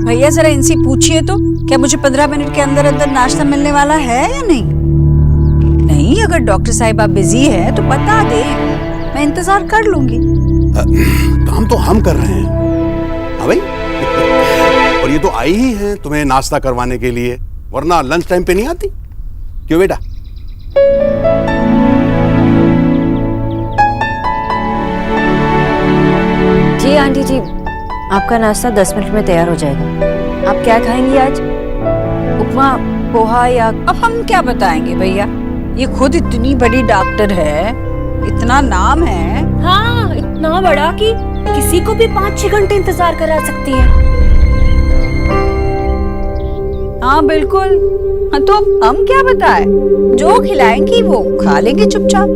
भैया जरा इनसे पूछिए तो, क्या मुझे 15 मिनट के अंदर अंदर नाश्ता मिलने वाला है या नहीं? नहीं, अगर डॉक्टर साहिबा बिजी है तो बता दे, मैं इंतजार कर लूंगी। काम तो हम कर रहे हैं। हाँ भाई। और ये तो आई ही हैं तुम्हें नाश्ता करवाने के लिए, वरना लंच टाइम पे नहीं आती। क्यों बेटा? जी आंटी जी, आपका नाश्ता 10 मिनट में तैयार हो जाएगा। आप क्या खाएंगी आज? उपमा, पोहा या? अब हम क्या बताएंगे भैया, ये खुद इतनी बड़ी डॉक्टर है, इतना नाम है। हाँ, इतना बड़ा कि किसी को भी 5-6 घंटे इंतजार करा सकती है। हाँ बिल्कुल। हाँ तो हम क्या बताए, जो खिलाएंगी वो खा लेंगे चुपचाप।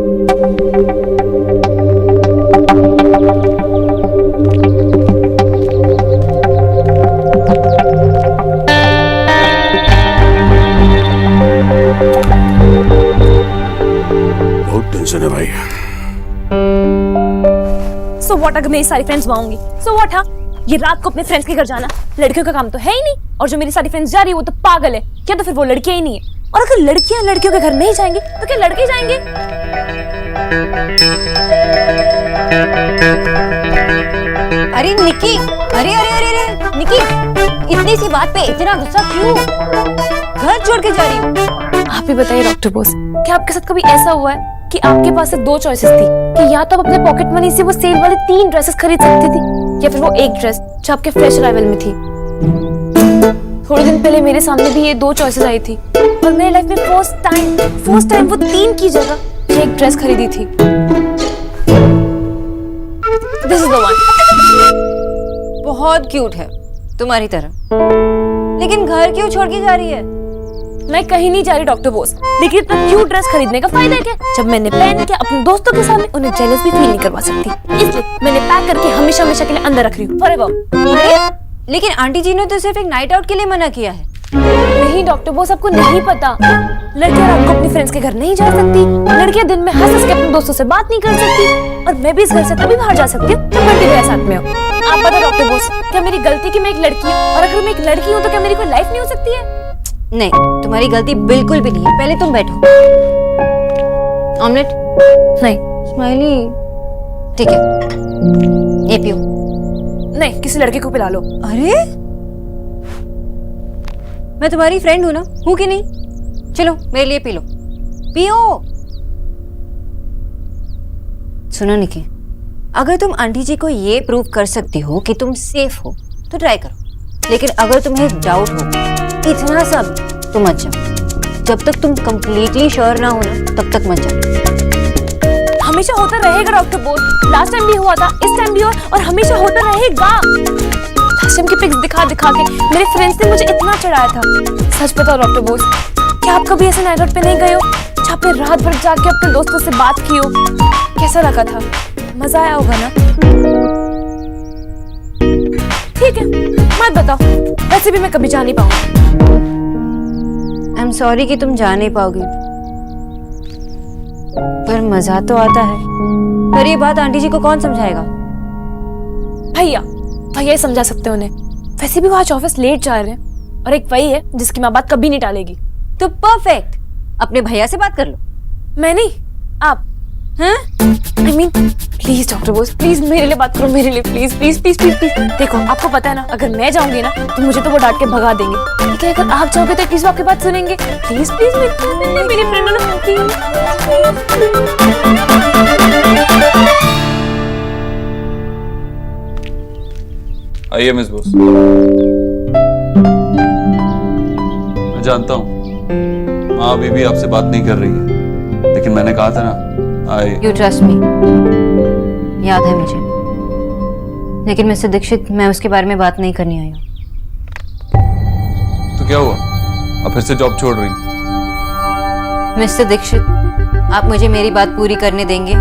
बहुत टेंशन है भाई। सो व्हाट अगर मेरी सारी फ्रेंड्स वहां होंगी? So what? हाँ, ये रात को अपने फ्रेंड्स के घर जाना लड़कियों का काम तो है ही नहीं, और जो मेरी सारी फ्रेंड्स जा रही है वो तो पागल है। क्या तो फिर वो लड़कियां ही नहीं है? और अगर लड़कियां लड़कियों के घर नहीं जाएंगी तो क्या लड़के जाएंगे? अरे निकी, अरे निकी, इतनी सी बात पे इतना गुस्सा क्यों? घर छोड़ के जा रही हूँ। आप ही बताइए डॉक्टर बोस, क्या आपके साथ कभी ऐसा हुआ है कि आपके पास से 2 चॉइसेस थी कि या तो आप अपने पॉकेट मनी से वो सेल वाले 3 ड्रेसेस खरीद सकती थी, या फिर वो एक ड्रेस जो आपके फ्रेश अराइवल में थी? थोड़े दिन पहले मेरे सामने भी ये 2 चॉइसेस आई थी, और मेरी लाइफ में फर्स्ट टाइम वो 3 की जगह एक ड्रेस खरीदी थी। This is the one. बहुत क्यूट है तुम्हारी तरह, लेकिन घर क्यों छोड़ के जा रही है? मैं कहीं नहीं जा रही डॉक्टर बोस, लेकिन इतना क्यूट ड्रेस खरीदने का फायदा क्या? जब मैंने पहन के अपने दोस्तों के सामने उन्हें जेलस भी फील नहीं करवा सकती, इसलिए मैंने पैक करके हमेशा हमेशा के लिए अंदर रख रही हूँ, फॉरएवर। लेकिन आंटी जी ने तो सिर्फ एक नाइट आउट के लिए मना किया है। नहीं डॉक्टर बोस, आपको नहीं पता, लड़कियां रात को अपने फ्रेंड्स के घर नहीं जा सकती, लड़कियां दिन में हंस हंस के अपने दोस्तों से बात नहीं कर सकती, और मैं भी इस घर से तभी बाहर जा सकती हूँ जब बंटी मेरे साथ में हो। आप बताओ डॉक्टर बोस, क्या मेरी गलती कि मैं एक लड़की हूँ? और अगर मैं एक लड़की हूँ तो क्या मेरी कोई लाइफ नहीं हो सकती है? नहीं, तुम्हारी गलती बिल्कुल भी नहीं है। पहले तुम बैठो। ऑमलेट? नहीं। स्माइली? ठीक है, ये पियो। नहीं, किसी लड़के को पिला लो। अरे, मैं तुम्हारी फ्रेंड हूं ना, हूं कि नहीं? चलो मेरे लिए पी लो, पियो। सुनो निकी, अगर तुम आंटी जी को ये प्रूव कर सकती हो कि तुम सेफ हो तो ट्राई करो, लेकिन अगर तुम्हें डाउट हो इतना सब तो मत जाओ। जब तक तुम कंप्लीटली श्योर ना हो ना, तब तक मत जाओ। हमेशा होता रहेगा डॉक्टर बोस, लास्ट टाइम भी हुआ था, इस टाइम भी हो, और हमेशा होता रहेगा। लास्ट टाइम की पिक्स दिखा दिखा के मेरे फ्रेंड्स ने मुझे इतना चढ़ाया था। सच बताओ डॉक्टर बोस, क्या आप कभी ऐसे नाइट आउट पे नहीं गए हो जहाँ पे रात भर जाके अपने दोस्तों से बात की हो? कैसा लगा था? मजा आया होगा ना? ठीक है, मत बताओ, वैसे भी मैं कभी जा नहीं पाऊंगी। आई एम सॉरी कि तुम जा नहीं पाओगी, पर मजा तो आता है। पर ये बात आंटी जी को कौन समझाएगा? भैया ही समझा सकते हैं उन्हें। वैसे भी वो आज ऑफिस लेट जा रहे हैं, और एक वही है जिसकी माँ बात कभी नहीं टालेगी। तो परफेक्ट, अपने भैया से बात कर लो। मैं नहीं, आप। हैं? I mean, please doctor Bose, please मेरे लिए बात करो, मेरे लिए please please please please please. देखो, आपको पता है ना, अगर मैं जाऊंगी ना तो मुझे तो वो डांट के भगा देंगे, लेकिन अगर आप जाओगे तो प्लीज आपकी बात सुनेंगे। प्लीज प्लीज मेरी फ्रेंड है ना, प्लीज। आइए मिस बोस। मैं जानता हूँ माँ अभी भी आपसे बात नहीं कर रही है, लेकिन मैंने कहा था ना, You trust me, याद है मुझे। लेकिन मिस्टर दीक्षित, मैं उसके बारे में बात नहीं करने आई हूँ। तो क्या हुआ, आप फिर से जॉब छोड़ रही? मिस्टर दीक्षित, आप मुझे मेरी बात पूरी करने देंगे?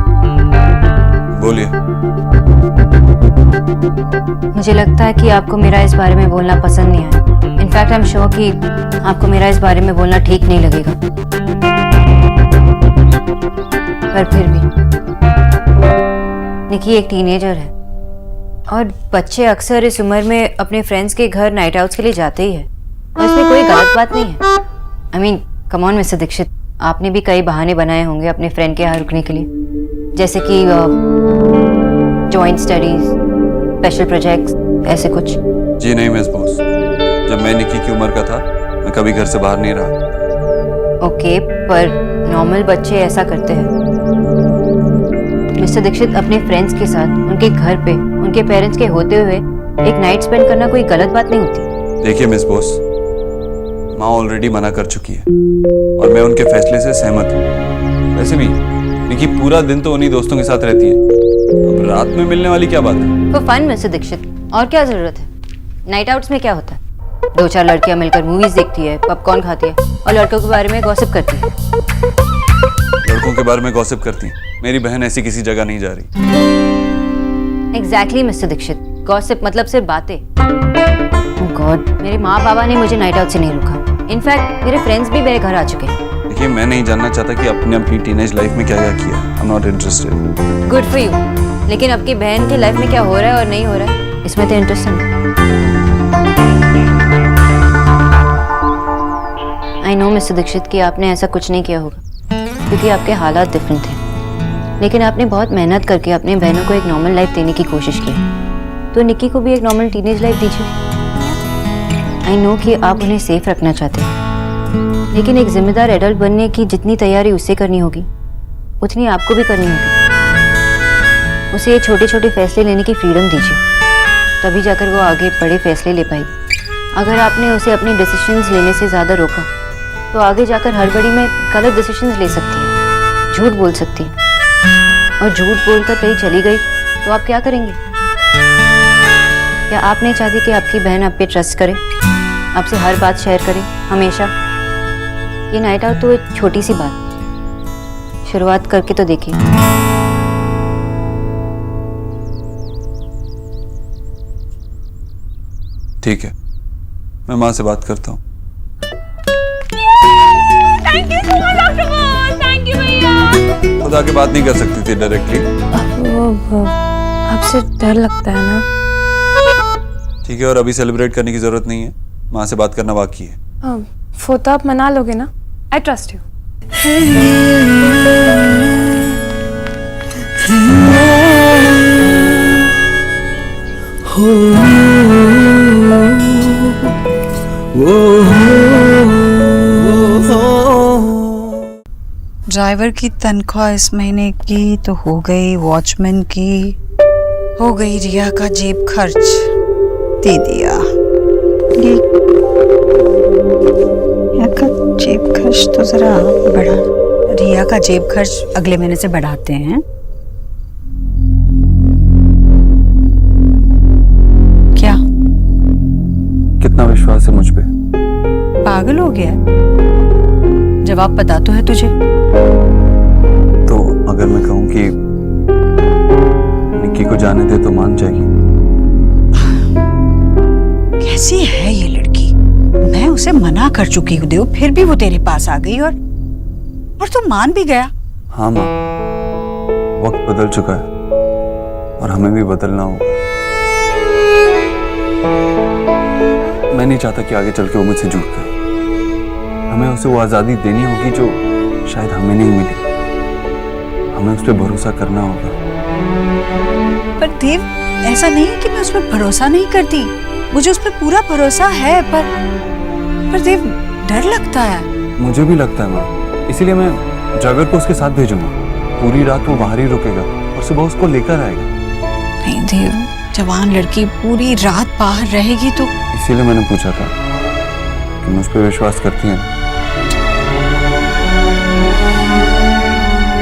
बोलिए। मुझे लगता है कि आपको मेरा इस बारे में बोलना पसंद नहीं आया। इनफैक्ट आई एम श्योर कि आपको मेरा इस बारे में बोलना ठीक नहीं लगेगा, पर फिर भी निकी एक टीनेजर है और बच्चे अक्सर इस उम्र में अपने फ्रेंड्स के घर नाइट आउट्स के लिए जाते ही है और इसमें कोई गलत बात नहीं है। I mean come on mister Dikshit, आपने भी कई बहाने बनाए होंगे अपने फ्रेंड के यहाँ रुकने के लिए, जैसे कि जॉइंट स्टडीज, स्पेशल प्रोजेक्ट्स, ऐसे कुछ। जी नहीं मिस बॉस, जब मैं निक्की की उम्र का था मैं कभी घर से बाहर नहीं रहा। ओके, पर नॉर्मल बच्चे ऐसा करते हैं। मिस्टर दीक्षित, अपने फ्रेंड्स के साथ उनके घर पे उनके पेरेंट्स के होते हुए एक नाइट स्पेंड करना कोई गलत बात नहीं होती। देखिए मिस बॉस, माँ ऑलरेडी मना कर चुकी है और मैं उनके फैसले से सहमत हूँ। वैसे भी निक्की पूरा दिन तो उन्हीं दोस्तों के साथ रहती है, अब रात में मिलने वाली क्या बात है। तो फन मिस्टर दीक्षित, और क्या जरूरत है। नाइट आउट्स में क्या होता है, 2-4 लड़कियां मिलकर मूवीज देखती है, पॉपकॉर्न खाती है और लड़कों के बारे में गॉसिप करती है। लड़कों के बारे में गॉसिप करती है? मेरी बहन ऐसी किसी जगह नहीं जा रही। एग्जैक्टली मिस्टर दीक्षित, गॉसिप मतलब सिर्फ बातें। गॉड, मेरे माँ बाबा ने मुझे नाइट आउट से नहीं रोका। इनफैक्ट मेरे फ्रेंड्स भी मेरे घर आ चुके हैं। देखिए, मैं नहीं जानना चाहता कि आपने अपनी टीनेज लाइफ में क्या क्या किया। I am not interested. Good for you, लेकिन आपकी बहन की लाइफ में क्या हो रहा है और नहीं हो रहा है, इसमें तो इंटरेस्टिंग है। आई नो मिस्टर दीक्षित कि आपने ऐसा कुछ नहीं किया होगा क्योंकि आपके हालात डिफरेंट थे, लेकिन आपने बहुत मेहनत करके अपने बहनों को एक नॉर्मल लाइफ देने की कोशिश की, तो निक्की को भी एक नॉर्मल टीनेज लाइफ दीजिए। आई नो कि आप उन्हें सेफ रखना चाहते हैं, लेकिन एक जिम्मेदार एडल्ट बनने की जितनी तैयारी उससे करनी होगी उतनी आपको भी करनी होगी। उसे ये छोटे छोटे फैसले लेने की फ्रीडम दीजिए, तभी जाकर वो आगे बड़े फैसले ले पाएगी। अगर आपने उसे अपने डिसीजंस लेने से ज़्यादा रोका तो आगे जाकर हड़बड़ी में गलत डिसीजंस ले सकती है, झूठ बोल सकती है, और झूठ बोलकर कहीं चली गई तो आप क्या करेंगे? क्या आप नहीं चाहती कि आपकी बहन आप पे ट्रस्ट करे, आपसे हर बात शेयर करे हमेशा? ये नाइट आउट तो एक छोटी सी बात, शुरुआत करके तो देखिए। ठीक है, मैं माँ से बात करता हूँ। Thank you so much doctor Bose, thank you भैया। खुद आके बात नहीं कर सकती थी डायरेक्टली? वो आपसे डर लगता है ना? ठीक है, और अभी सेलिब्रेट करने की जरूरत नहीं है, माँ से बात करना बाकी है। वो तो आप मना लोगे ना? I trust you. ड्राइवर की तनख्वाह इस महीने की तो हो गई, वॉचमैन की हो गई, रिया का जेब खर्च दे दिया। रिया का जेब खर्च तो जरा बढ़ा, रिया का जेब खर्च अगले महीने से बढ़ाते हैं। क्या कितना विश्वास है मुझ पे? पागल हो गया? जवाब पता तो है तुझे। तो अगर मैं कहूँ कि निक्की को जाने दे तो मान जाएगी? कैसी है ये लड़की? मैं उसे मना कर चुकी हूँ देव, फिर भी वो तेरे पास आ गई और तू मान भी गया। हाँ माँ, वक्त बदल चुका है और हमें भी बदलना होगा। मैं नहीं चाहता कि आगे चल के वो मुझसे जुड़ जाए। हमें उसे वो आज़ादी देनी होगी जो शायद हमें नहीं मिली। हमें उस पर भरोसा करना होगा। पर देव, ऐसा नहीं है कि मैं उस पर भरोसा नहीं करती, मुझे उस पर पूरा भरोसा है, पर देव डर लगता है। मुझे भी लगता है माँ, इसीलिए मैं ड्राइवर को उसके साथ भेजूंगा। पूरी रात वो बाहर ही रुकेगा और सुबह उसको लेकर आएगा। नहीं देव, जवान लड़की पूरी रात बाहर रहेगी तो? इसीलिए मैंने पूछा था कि मुझ पर विश्वास करती है।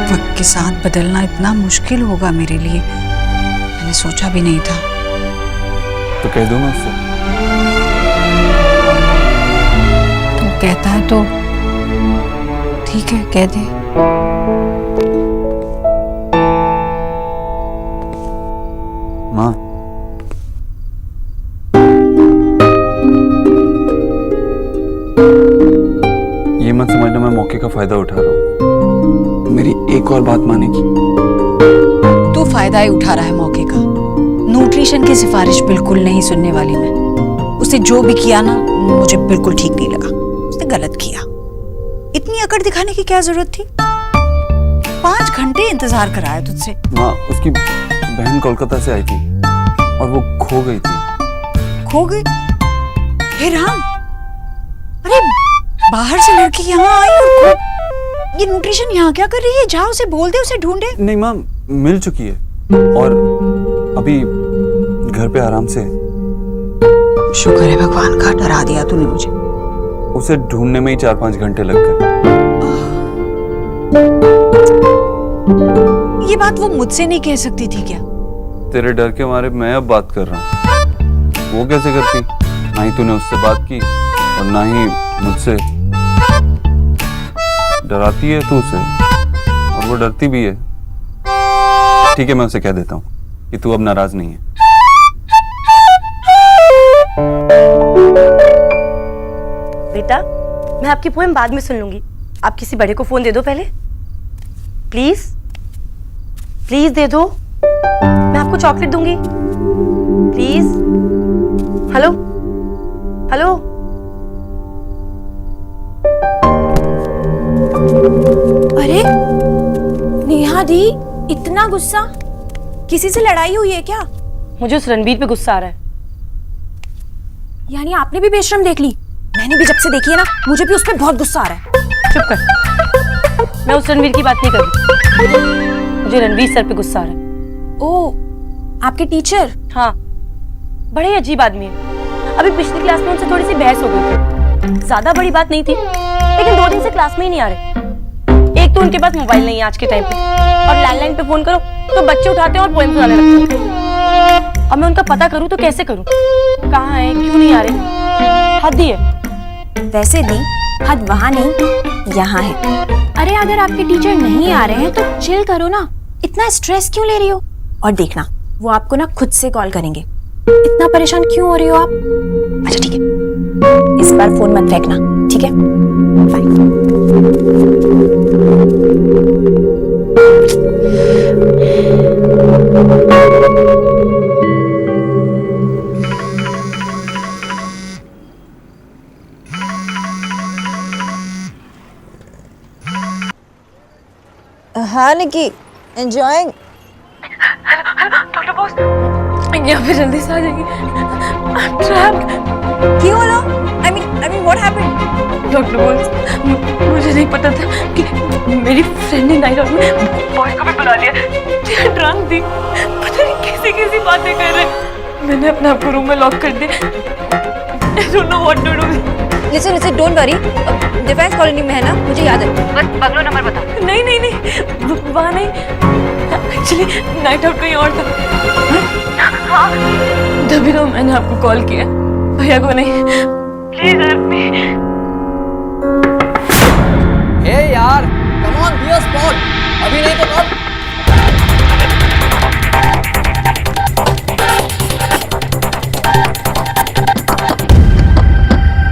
वक्त के साथ बदलना इतना मुश्किल होगा मेरे लिए, मैंने सोचा भी नहीं था। तो कह दो ना उससे। तो कहता है तो ठीक है, कह दे। माँ, ये मत समझना मैं मौके का फायदा उठा रहा हूँ। मेरी एक और बात मानेगी? तू फायदा ही उठा रहा है मौके का, नो न्यूट्रिशन की सिफारिश बिल्कुल नहीं सुनने वाली मैं। उसने जो भी किया ना, मुझे बिल्कुल ठीक नहीं लगा। उसने गलत किया। इतनी अकड़ दिखाने की क्या जरूरत थी? 5 घंटे इंतजार कराया तुझसे। माँ, उसकी बहन कोलकाता से आई थी और वो खो गई थी। खो गई? हे राम! अरे बाहर से लड़की यहाँ आई और खो। ये न्यूट्रिशन यहाँ क्या कर रही है? जाओ उसे बोल दे, उसे ढूंढे। नहीं माँ, मिल चुकी है और अभी घर पे आराम से। शुक्र है भगवान का, डरा दिया तूने मुझे। उसे ढूंढने में ही 4-5 घंटे लग गए। ये बात वो मुझसे नहीं कह सकती थी क्या? तेरे डर के मारे मैं अब बात कर रहा हूँ। वो कैसे करती? ना ही तूने उससे बात की और ना ही मुझसे। डराती है तू उसे और वो डरती भी है। ठीक है, मैं उसे कह देता हूँ कि तू अब नाराज नहीं है। बेटा, मैं आपकी पोएम बाद में सुन लूंगी। आप किसी बड़े को फोन दे दो पहले, प्लीज प्लीज दे दो। मैं आपको चॉकलेट दूंगी, प्लीज। Hello hello. अरे नेहा दी, इतना गुस्सा? किसी से लड़ाई हुई है क्या? मुझे उस रणबीर पे गुस्सा आ रहा है। यानी आपने भी बेशरम देख ली? मैंने भी जब से देखी है ना, मुझे भी उस पर बहुत गुस्सा आ रहा है। चुप कर, मैं उस रणबीर की बात नहीं कर रही। मुझे रणबीर सर पे गुस्सा आ रहा है। ओ, आपके टीचर? हाँ, बड़े अजीब आदमी है। अभी पिछली क्लास में उनसे थोड़ी सी बहस हो गई थी। ज्यादा बड़ी बात नहीं थी, लेकिन 2 दिन से क्लास में ही नहीं आ रहे। एक तो उनके पास मोबाइल नहीं है आज के टाइम पे, और लैंडलाइन पे फोन करो तो बच्चे उठाते हैं और पोएम सुनाने लगते हैं। अब मैं उनका पता करूं तो कैसे करूं? कहाँ है, क्यों नहीं आ रहे? हद ही है। वैसे दी, हद वहां नहीं, यहाँ है। अरे अगर आपके टीचर नहीं आ रहे हैं तो चिल करो ना, इतना स्ट्रेस क्यों ले रही हो? और देखना, वो आपको ना खुद से कॉल करेंगे। इतना परेशान क्यों हो रही हो आप? अच्छा ठीक है, इस बार फोन मत फेंकना, ठीक है? बाय। हाँ निकी, एंजॉयिंग। डॉक्टर बॉस, यहाँ पे जल्दी से आ जाइए। क्यों ना? I mean what happened? Doctor boss, मुझे नहीं पता था कि मेरी फ्रेंड ने नाइट आउट में बॉय को भी बुला लिया। ड्रंक थी, पता नहीं कैसी कैसी बातें कर रहे। मैंने अपने आप को रूम में लॉक कर दिया। I don't know what to do. Listen, don't worry. Defence colony में है ना, मुझे याद है। बस बंगलो नंबर बता। नहीं नहीं नहीं, वहाँ नहीं, एक्चुअली नाइट आउट कहीं और था। हाँ, तभी तो मैंने आपको कॉल किया। भैया को नहीं। Please help me. हे यार, come on, be a sport. अभी नहीं तो कब?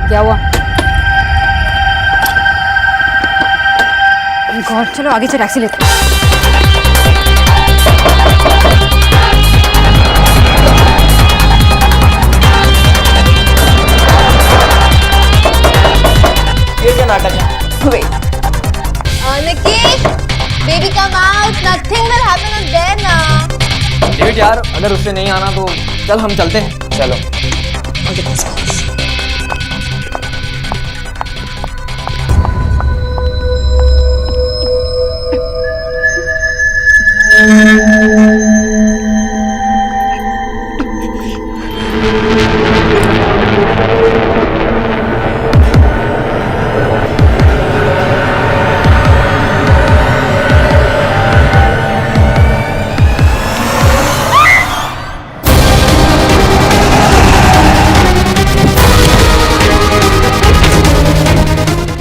क्या हुआ? गॉड, चलो आगे से टैक्सी लेते हैं। ये क्या नाटक है? Wait. Nikki, baby come out. Nothing will happen up there now. David यार, अगर उससे नहीं आना तो चल हम चलते हैं। चलो।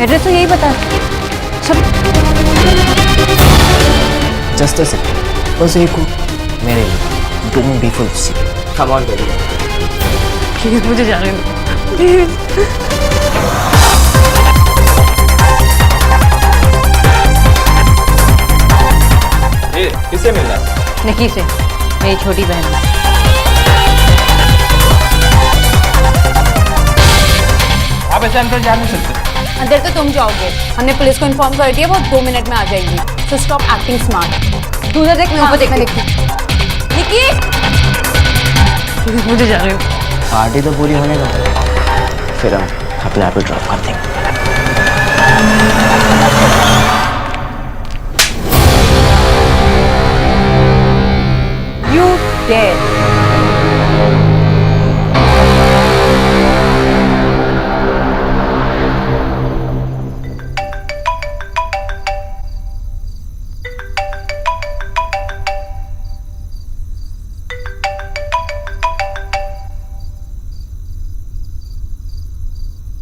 एड्रेस तो यही बता। सब जस्ट अ सेकंड, बस एक मेरे लिए। Don't be foolish. Come on baby. Please मुझे जाने दो, प्लीज। किससे मिलना? निकी से, मेरी छोटी बहन। ऐसे अंदर जा नहीं सकते। अंदर तो तुम जाओगे, हमने पुलिस को इन्फॉर्म कर दिया, वो 2 मिनट में आ जाएगी। So stop acting smart. तू उधर देख, मैं ऊपर देखने देखती। निकी, मुझे जा रही हूँ। पार्टी तो पूरी होने दो, फिर हम अपने आप ही ड्रॉप कर देंगे। You dead.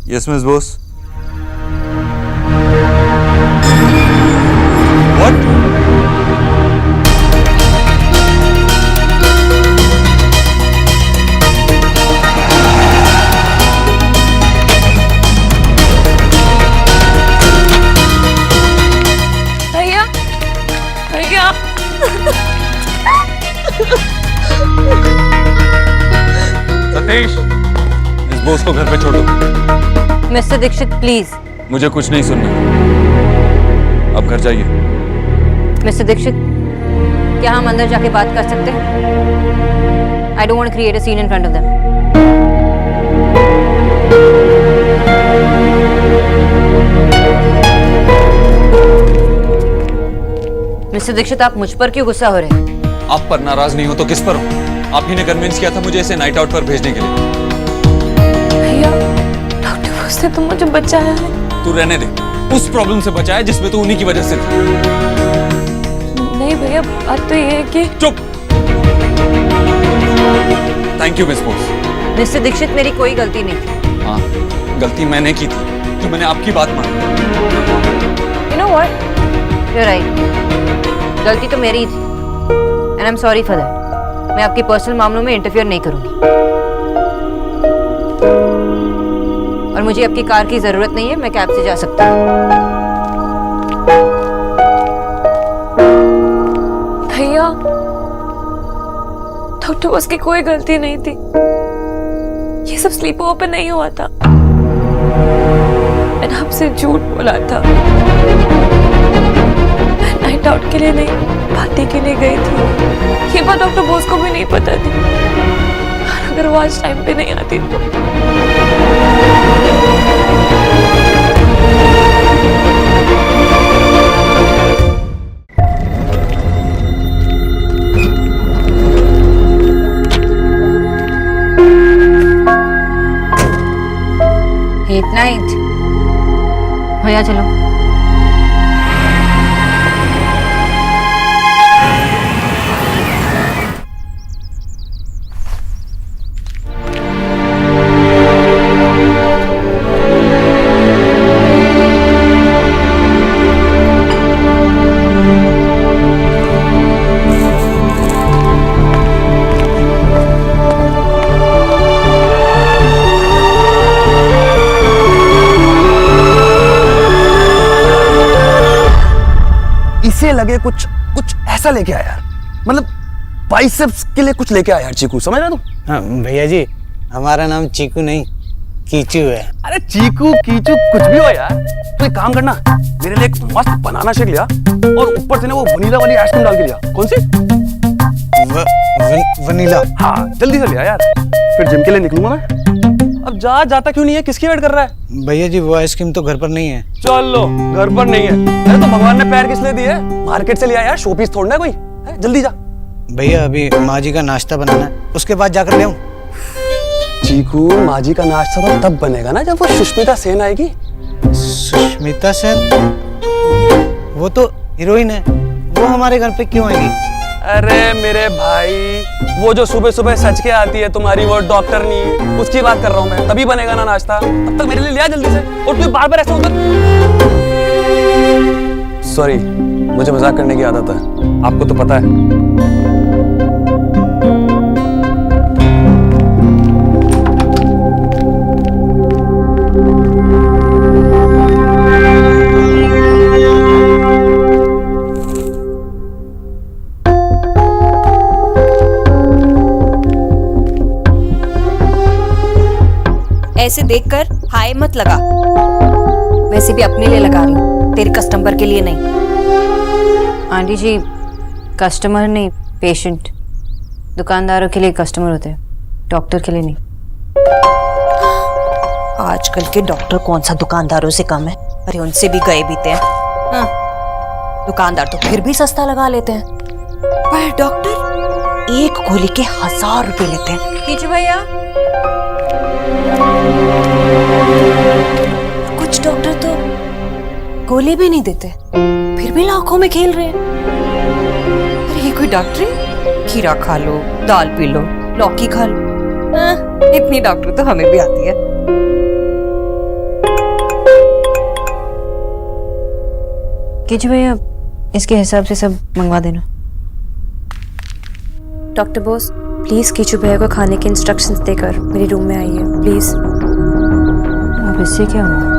Yes, Miss Bose. What? भैया, भैया, सतीश, इस बोस को घर पे छोड़ दो। Mister Dikshit please. मुझे कुछ नहीं सुनना। अब घर जाइए। मिस्टर दीक्षित, क्या हम अंदर जाके बात कर सकते हैं? I don't want to create a scene in front of them. Mister Dikshit, आप मुझ पर क्यों गुस्सा हो रहे हैं? आप पर नाराज नहीं हो तो किस पर हो? आप ही ने कन्विंस किया था मुझे इसे नाइट आउट पर भेजने के लिए। भैया, डॉक्टर बोस ने तो मुझे बचाया है। तू रहने दे। उस प्रॉब्लम से बचाया जिसमें तू उन्हीं की वजह से थी। नहीं भैया, बात तो ये है कि चुप। Thank you miss Bose. Mister Dikshit, मेरी कोई गलती नहीं थी। हाँ, गलती मैंने की थी कि मैंने आपकी बात मानी। You know what, you are right. गलती तो मेरी ही थी and I am sorry for that. मैं आपके पर्सनल मामलों में इंटरफियर नहीं करूंगी और मुझे आपकी कार की जरूरत नहीं है। मैं कैब से जा सकता हूँ। भैया, डॉक्टर बोस की कोई गलती नहीं थी। ये सब स्लीप ओवर पे नहीं हुआ था। मैंने आपसे झूठ बोला था। मैं नाइट आउट के लिए नहीं, पार्टी के लिए गई थी। ये बात डॉक्टर बोस को भी नहीं पता थी। और अगर वो आज टाइम पे नहीं आती तो Late night. भैया चलो। इसे लगे कुछ कुछ ऐसा लेके आया यार, मतलब बाइसेप्स के लिए कुछ लेके आया यार चीकू, समझ रहा तू? हाँ भैया जी, हमारा नाम चीकू नहीं कीचू है। अरे चीकू कीचू कुछ भी हो यार, तू एक काम करना, मेरे लिए एक मस्त बनाना शेक लिया और ऊपर से ना वो वनीला वाली आइसक्रीम डाल के लिया। कौन सी? वनीला। हाँ जल्दी से लिया यार, फिर जिम के लिए निकलूंगा मैं। अब जाता क्यों नहीं है, किसकी वेट कर रहा है? भैया जी वो आइसक्रीम तो घर पर नहीं है। चलो घर पर नहीं है, अरे तो भगवान ने पैर किस लिए दिए? मार्केट से लिया यार, शोपीस थोड़ना है कोई है? जल्दी जा। भैया अभी माँ जी का नाश्ता बनाना है, उसके बाद जाकर ले आऊं। चीकू, माँ जी का नाश्ता तो तब बनेगा ना जब वो सुष्मिता सेन आएगी। सुष्मिता सेन? वो तो हीरोइन है, वो हमारे घर पे क्यों आएगी? अरे मेरे भाई, वो जो सुबह सुबह सच के आती है तुम्हारी वो डॉक्टरनी, उसकी बात कर रहा हूँ मैं। तभी बनेगा ना नाश्ता, तब तक मेरे लिए लिया जल्दी से। और तू बार बार ऐसा होता। सॉरी, मुझे मजाक करने की आदत है, आपको तो पता है। ऐसे देखकर हाय मत लगा, वैसे भी अपने लिए लगा रही हूँ, तेरे कस्टमर के लिए नहीं। आंटी जी, कस्टमर नहीं पेशेंट, दुकानदारों के लिए कस्टमर होते हैं, डॉक्टर के लिए नहीं। आजकल के डॉक्टर कौन सा दुकानदारों से कम है? अरे उनसे भी गए बीते हैं। हाँ, दुकानदार तो फिर भी सस्ता लगा लेते हैं, पर डॉक्टर एक गोली के 1000 रुपए लेते हैं। कीजिए भैया। कुछ डॉक्टर तो गोली भी नहीं देते, फिर भी लाखों में खेल रहे हैं। अरे ये कोई डॉक्टर है? खीरा खा लो, दाल पी लो, लौकी खा लो। हाँ, इतनी डॉक्टर तो हमें भी आती है। कीजिए भैया, इसके हिसाब से सब मंगवा देना। डॉक्टर बोस, प्लीज कीचू भैया को खाने के इंस्ट्रक्शंस देकर मेरे रूम में आइए प्लीज। अब इससे क्या हुआ?